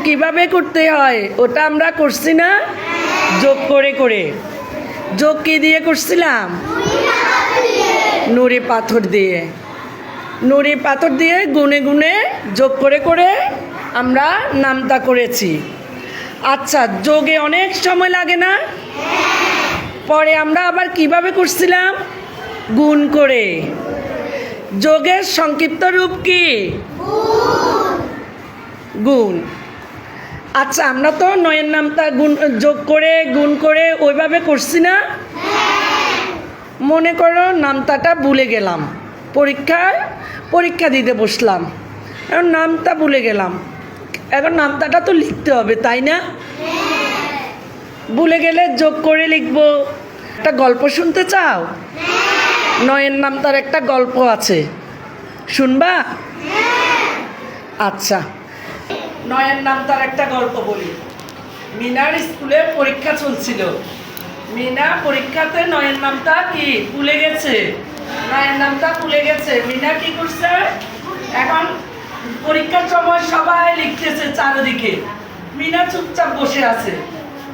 কিভাবে করতে হয় ওটা আমরা করছি না, যোগ করে করে। যোগ কি দিয়ে করছিলাম? নুড়ি পাথর দিয়ে। নুড়ি পাথর দিয়ে গুনে গুনে যোগ করে করে আমরা নামতা করেছি। আচ্ছা, যোগে অনেক সময় লাগে না? পরে আমরা আবার কিভাবে করছিলাম? গুণ করে। যোগের সংক্ষিপ্ত রূপ কি? গুণ। আচ্ছা, আমরা তো নয়ের নামতা গুণ যোগ করে গুণ করে ওইভাবে করছি না? মনে করো নামতাটা ভুলে গেলাম, পরীক্ষা দিতে বসলাম, এখন নামতা ভুলে গেলাম, এখন নামতাটা তো লিখতে হবে, তাই না? ভুলে গেলে যোগ করে লিখবো। একটা গল্প শুনতে চাও? নয়ের নামতার একটা গল্প আছে, শুনবা? আচ্ছা, নয়ের নামতার একটা গল্প বলি। মিনার স্কুলে পরীক্ষা চলছিল। মিনা পরীক্ষাতে নয়ের নামতা কি ভুলে গেছে, নয়ের নামতা ভুলে গেছে। মিনা কি করছে, এখন পরীক্ষার সময় সবাই লিখতেছে চারিদিকে, মিনা চুপচাপ বসে আছে,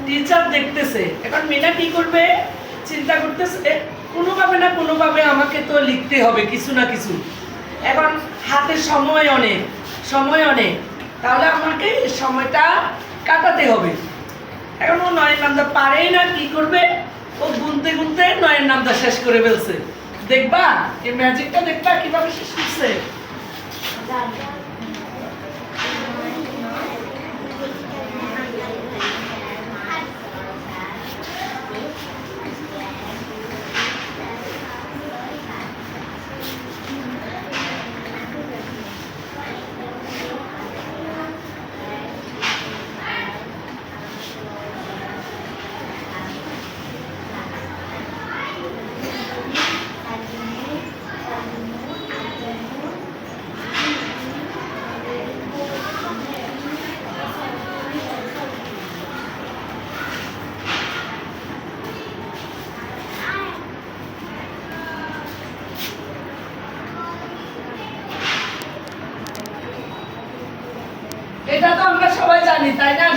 টিচার দেখতেছে। এখন মিনা কি করবে, চিন্তা করতেছে কোনোভাবে না কোনোভাবে আমাকে তো লিখতে হবে কিছু না কিছু। এখন হাতে সময় অনেক, তাহলে আমাকে সময়টা কাটাতে হবে। এখন ও নয়ের নামটা পারেই না, কি করবে, ও গুনতে গুনতে নয়ের নামটা শেষ করে ফেলছে। দেখবা এই ম্যাজিকটা, দেখবা কিভাবে শেষ করছে। এটা তো আমরা সবাই জানি, তাই না?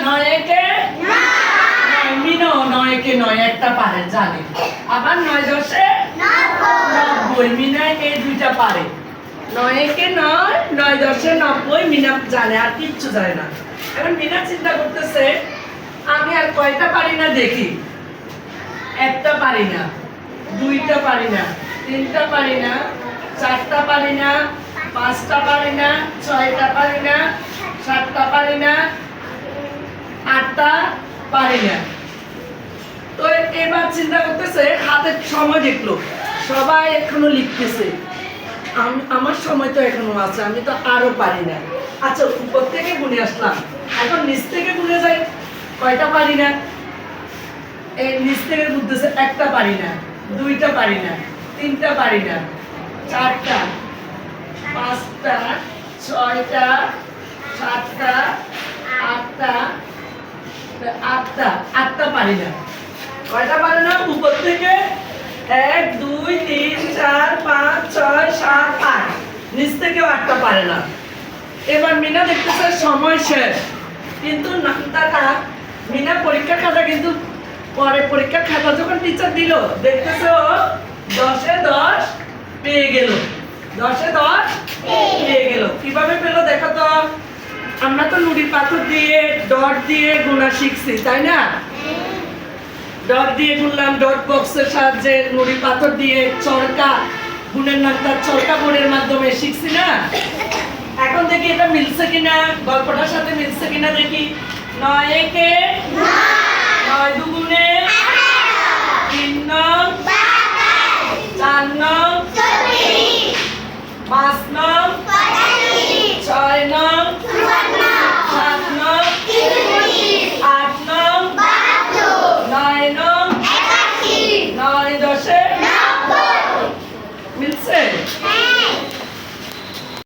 মিনো নয়কে নয় একটা পারে, জানি। আবার 9 10 90, মিনা এই দুইটা পারে। 9 9, 9 10 90 মিনা জানে, আর কিচ্ছু জানে না। এখন মিনা চিন্তা করতেছে আমি আর কয়টা পারি না দেখি। একটা পারি না, দুইটা পারি না, তিনটা পারি না, চারটা পারি না, পাঁচটা পারি না, ছয়টা পারি না, সাতটা পারি না, আটটা পারি না। তো এবার চিন্তা করতেছে, হাতের সময় দেখলো, সবাই এখনো লিখতেছে, আমার সময় তো এখনো আছে, আমি তো আরো পারি না। আচ্ছা, উপর থেকে গুনে আসলাম, এখন নিচ থেকে গুনে যাই, কয়টা পারি না। এই নিচ থেকে গুনতেছে, একটা পারি না, দুইটা পারি না, তিনটা পারি না, চারটা, পাঁচটা, ছয়টা, সাতটা, আটটা পারি না। কয়টা পারে না উপর থেকে? 1 2 3 4 5 6 7 8, নিচ থেকেও 8টা পারে না। এবার মিনা দেখতেছে সময় শেষ, কিন্তু নামতাটা মিনা পরীক্ষার খাতা, কিন্তু পরে পরীক্ষার খাতা যখন টিচার দিল, দেখতেছে ও 10 এ 10 পেয়ে গেল। 10 এ 10 পেয়ে গেল। কিভাবে পেলো দেখো তো? আমরা তো নুড়ি পাথর দিয়ে ডট দিয়ে গুণা শিখছি, তাই না? ডট দিয়ে গুনলাম, ডট বক্সের সাহায্যে নুড়ি পাথর দিয়ে চরকা, গুণের নামটা চরকা বোর্ডের মাধ্যমে শিখছি না? এখন দেখি এটা মিলছে কিনা, গল্পটার সাথে মিলছে কিনা দেখি। 9 একে 9 দুগুণে 3 9 4 9 5